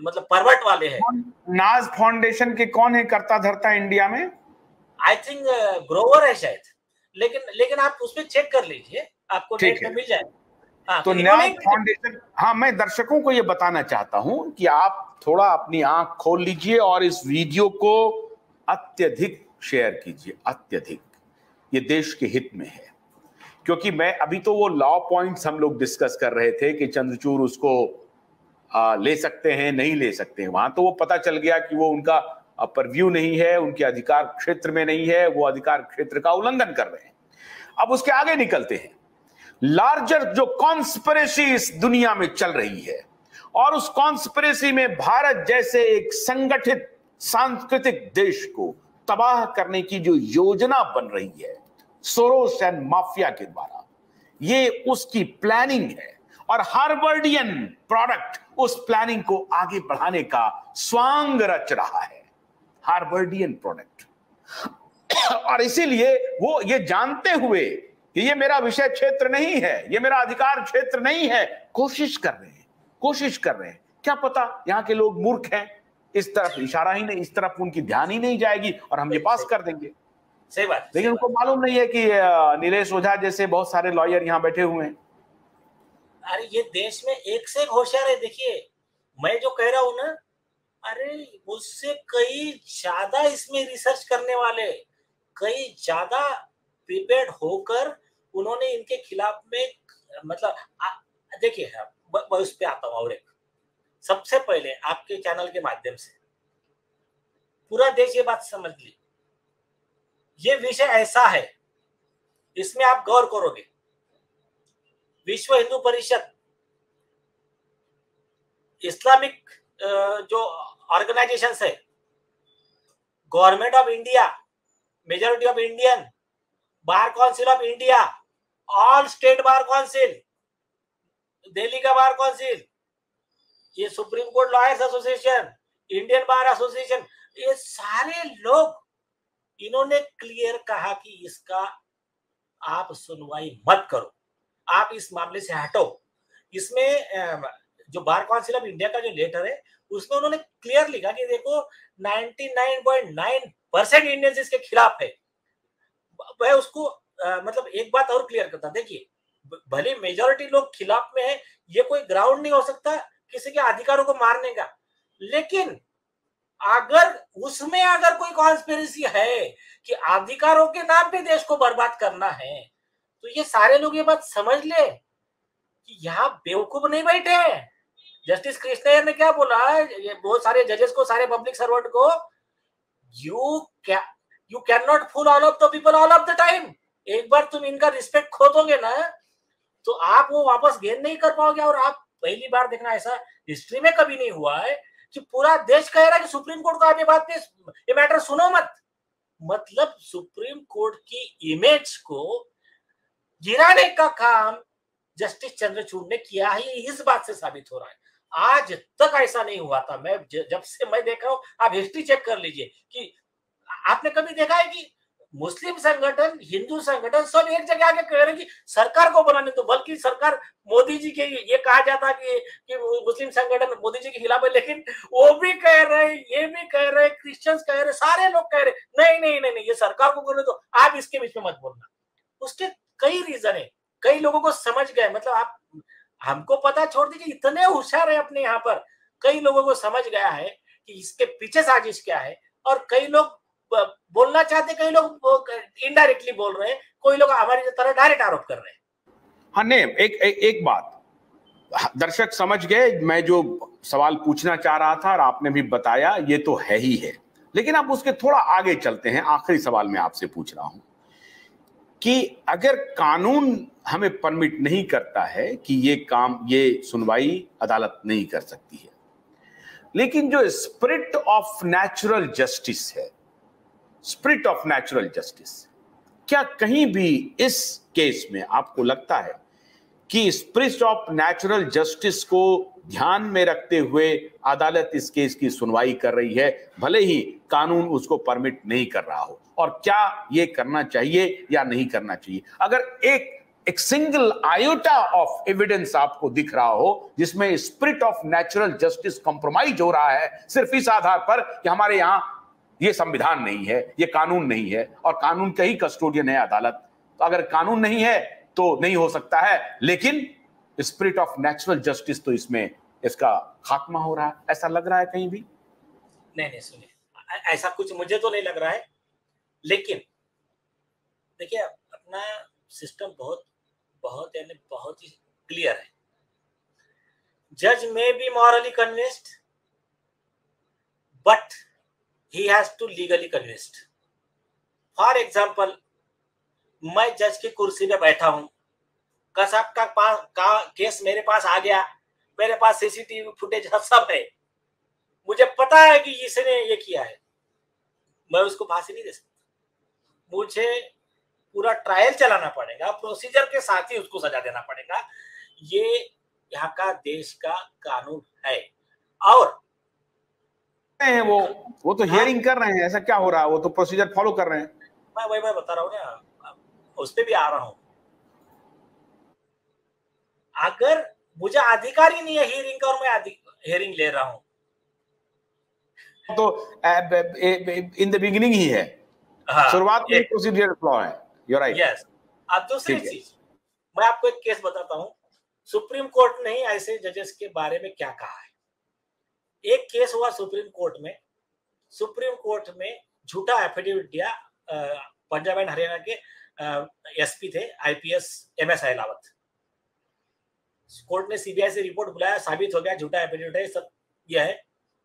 मतलब परवर्ट वाले हैं। नाज फाउंडेशन के कौन है करता धरता इंडिया में? आई थिंक ग्रोवर है शायद, लेकिन आप उसमें चेक कर लीजिए, आपको नेट पे मिल जाएगा। हाँ, तो नाज फाउंडेशन, हाँ, मैं दर्शकों को ये बताना चाहता हूं कि आप थोड़ा अपनी आंख खोल लीजिए और इस वीडियो को अत्यधिक शेयर कीजिए, अत्यधिक। ये देश के हित में है, क्योंकि मैं अभी तो वो लॉ पॉइंट्स हम लोग डिस्कस कर रहे थे कि चंद्रचूड़ उसको ले सकते हैं नहीं ले सकते हैं, वहां तो वो पता चल गया कि वो उनका परव्यू नहीं है, उनके अधिकार क्षेत्र में नहीं है, वो अधिकार क्षेत्र का उल्लंघन कर रहे हैं। अब उसके आगे निकलते हैं। लार्जर जो कॉन्स्पिरेसी इस दुनिया में चल रही है, और उस कॉन्स्पिरेसी में भारत जैसे एक संगठित सांस्कृतिक देश को तबाह करने की जो योजना बन रही है सोरोस एंड माफिया के द्वारा, ये उसकी प्लानिंग है। और हार्वर्डियन प्रोडक्ट उस प्लानिंग को आगे बढ़ाने का स्वांग रच रहा है, हार्वर्डियन प्रोडक्ट। और इसीलिए वो ये जानते हुए कि ये मेरा विषय क्षेत्र नहीं है, ये मेरा अधिकार क्षेत्र नहीं है, कोशिश कर रहे हैं। क्या पता यहाँ के लोग मूर्ख हैं, इस तरफ इशारा ही नहीं, इस तरफ उनकी ध्यान ही नहीं जाएगी और हम ये पास कर देंगे। सही बात। लेकिन उनको मालूम नहीं है कि नीलेश ओझा जैसे बहुत सारे लॉयर यहाँ बैठे हुए हैं। अरे ये देश में एक से एक होशियार है। देखिए, मैं जो कह रहा हूं ना, अरे मुझसे कई ज्यादा इसमें रिसर्च करने वाले, कई ज्यादा प्रिपेयर्ड होकर उन्होंने इनके खिलाफ में, मतलब देखिए, मैं उस पे आता हूं। और एक सबसे पहले आपके चैनल के माध्यम से पूरा देश ये बात समझ ली, ये विषय ऐसा है, इसमें आप गौर करोगे, विश्व हिंदू परिषद, इस्लामिक जो ऑर्गेनाइजेशंस है, government of India, majority of Indian, bar council of India, all state bar council, Delhi का बार काउंसिल, ये supreme court lawyers association, Indian bar association, ये सारे लोग इन्होंने क्लियर कहा कि इसका आप सुनवाई मत करो, आप इस मामले से हटो। इसमें जो बार काउंसिल ऑफ इंडिया का जो लेटर है उसमें उन्होंने क्लियर लिखा कि देखो 99.9% इंडियंस इसके खिलाफ है। मैं उसको मतलब एक बात और क्लियर करता, देखिए, भले मेजॉरिटी लोग खिलाफ में है, ये कोई ग्राउंड नहीं हो सकता किसी के अधिकारों को मारने का, लेकिन अगर उसमें अगर कोई कॉन्स्पिरेसी है कि अधिकारों के नाम पे देश को बर्बाद करना है, तो ये सारे लोग ये बात समझ ले कि यहाँ बेवकूफ नहीं बैठे हैं। जस्टिस कृष्णय्यर ने क्या बोला है, ये बहुत सारे जजेस को, सारे पब्लिक सर्वेंट को, you can not fool all of the people all of the time. एक बार तुम इनका रिस्पेक्ट खो दोगे ना, तो आप वो वापस गेन नहीं कर पाओगे। और आप पहली बार देखना, ऐसा हिस्ट्री में कभी नहीं हुआ है कि पूरा देश कह रहा है कि सुप्रीम कोर्ट को आप ये बात पे, ये मैटर सुनो मत। मतलब सुप्रीम कोर्ट की इमेज को गिराने का काम जस्टिस चंद्रचूड़ ने किया है, इस बात से साबित हो रहा है। आज तक ऐसा नहीं हुआ था। मैं जब से मैं देख रहा हूं, आप हिस्ट्री चेक कर लीजिए कि आपने कभी देखा है कि मुस्लिम संगठन, हिंदू संगठन सब एक जगह आके कह रहे हैं कि सरकार को बनाने दो, बल्कि सरकार मोदी जी के, ये कहा जाता कि मुस्लिम संगठन मोदी जी के खिलाफ है, लेकिन वो भी कह रहे, ये भी कह रहे, क्रिश्चियंस कह रहे, सारे लोग कह रहे नहीं नहीं नहीं नहीं, ये सरकार को करने दो, आप इसके बीच में मत बोलना। उसके कई रीजन है, कई लोगों को समझ गए। मतलब आप हमको पता छोड़ दीजिए, इतने होशियार है अपने यहाँ पर, कई लोगों को समझ गया है कि इसके पीछे साजिश क्या है। और कई लोग बोलना चाहते, कई लोग इनडायरेक्टली बोल रहे हैं, कोई लोग हमारी तरह डायरेक्ट आरोप कर रहे हैं। हाँ, नहीं, एक बात दर्शक समझ गए, मैं जो सवाल पूछना चाह रहा था और आपने भी बताया, ये तो है ही है। लेकिन अब उसके थोड़ा आगे चलते हैं। आखिरी सवाल मैं आपसे पूछ रहा हूं कि अगर कानून हमें परमिट नहीं करता है कि ये सुनवाई अदालत नहीं कर सकती है, लेकिन जो स्पिरिट ऑफ नेचुरल जस्टिस है, स्पिरिट ऑफ नेचुरल जस्टिस, क्या कहीं भी इस केस में आपको लगता है कि स्पिरिट ऑफ नेचुरल जस्टिस को ध्यान में रखते हुए अदालत इस केस की सुनवाई कर रही है, भले ही कानून उसको परमिट नहीं कर रहा हो? और क्या ये करना चाहिए या नहीं करना चाहिए? अगर एक एक सिंगल आयोटा ऑफ एविडेंस आपको दिख रहा हो जिसमें spirit of natural justice compromise हो रहा है सिर्फ इस आधार पर कि हमारे यहां ये संविधान नहीं है, ये कानून नहीं है, और कानून का ही कस्टोडियन है अदालत। तो अगर कानून नहीं है तो नहीं हो सकता है, लेकिन स्पिरिट ऑफ नेचुरल जस्टिस तो इसमें इसका खात्मा हो रहा है, ऐसा लग रहा है कहीं भी? नहीं सुनिए, ऐसा कुछ मुझे तो नहीं लग रहा है। लेकिन देखिए, अपना सिस्टम बहुत बहुत यानी बहुत ही क्लियर है। जज में be morally convinced but he has to legally convinced. For example, मैं जज की कुर्सी पे बैठा हूं, कसब का केस मेरे पास आ गया, मेरे पास सीसीटीवी फुटेज सब है, मुझे पता है कि इसने ये किया है, मैं उसको फांसी नहीं दे सकता। मुझे पूरा ट्रायल चलाना पड़ेगा, प्रोसीजर के साथ ही उसको सजा देना पड़ेगा। ये यहाँ का देश का कानून है। और हैं वो तो हियरिंग कर रहे हैं, ऐसा क्या हो रहा है? वो तो प्रोसीजर फॉलो कर रहे हैं। मैं बता रहा हूँ ना, उस पे भी आ रहा हूँ। अगर मुझे अधिकार ही नहीं है हियरिंग का और मैं हियरिंग ले रहा हूँ तो इन द बिगिनिंग ही है, शुरुआत में प्रोसीजर फ्लॉ है। You are right. यस। अब दूसरी चीज, मैं आपको एक केस बताता हूँ। सुप्रीम कोर्ट ने ऐसे जजेस के बारे में क्या कहा है। एक केस हुआ सुप्रीम कोर्ट में झूठा एफिडेविट दिया। पंजाब एंड हरियाणा के एसपी थे आईपीएस MS अहलावत। कोर्ट ने सीबीआई से रिपोर्ट बुलाया, साबित हो गया झूठा एफिडेविट है, सब यह है।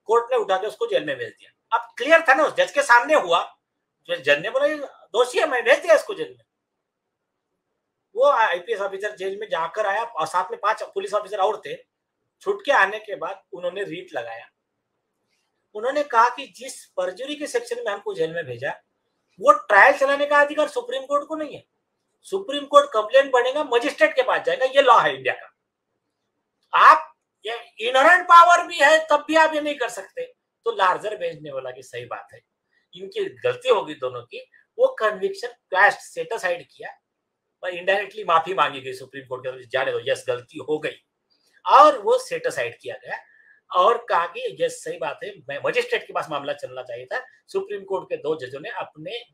कोर्ट ने उठा के उसको जेल में भेज दिया। अब क्लियर था ना, उस जज के सामने हुआ, जज ने बोला दोषी है, मैं भेज दिया इसको जेल में। वो आईपीएस ऑफिसर जेल में जाकर आया और साथ में 5 पुलिस ऑफिसर और थे। छूट के आने के बाद उन्होंने रीट लगाया। उन्होंने कहा कि जिस परजुरी के सेक्शन में हमको जेल में भेजा, वो ट्रायल चलाने का अधिकार सुप्रीम कोर्ट को नहीं है। सुप्रीम कोर्ट कंप्लेंट बढ़ेगा, मजिस्ट्रेट के पास जाएगा, ये लॉ है इंडिया का। आप ये इनहेरेंट पावर भी है, तब भी आप ये नहीं कर सकते। तो लार्जर भेजने वाला की सही बात है, इनकी गलती होगी दोनों की। वो कन्विक्शन क्लैश सेट असाइड किया और इनडायरेक्टली माफी मांगी गई सुप्रीम कोर्ट के, जाने दो, यस गलती हो गई, और वो सेट असाइड किया गया और कहा कि यस सही बात है, मैं मजिस्ट्रेट के पास मामला चलना चाहिए था। सुप्रीम कोर्ट के 2 जजों ने अपने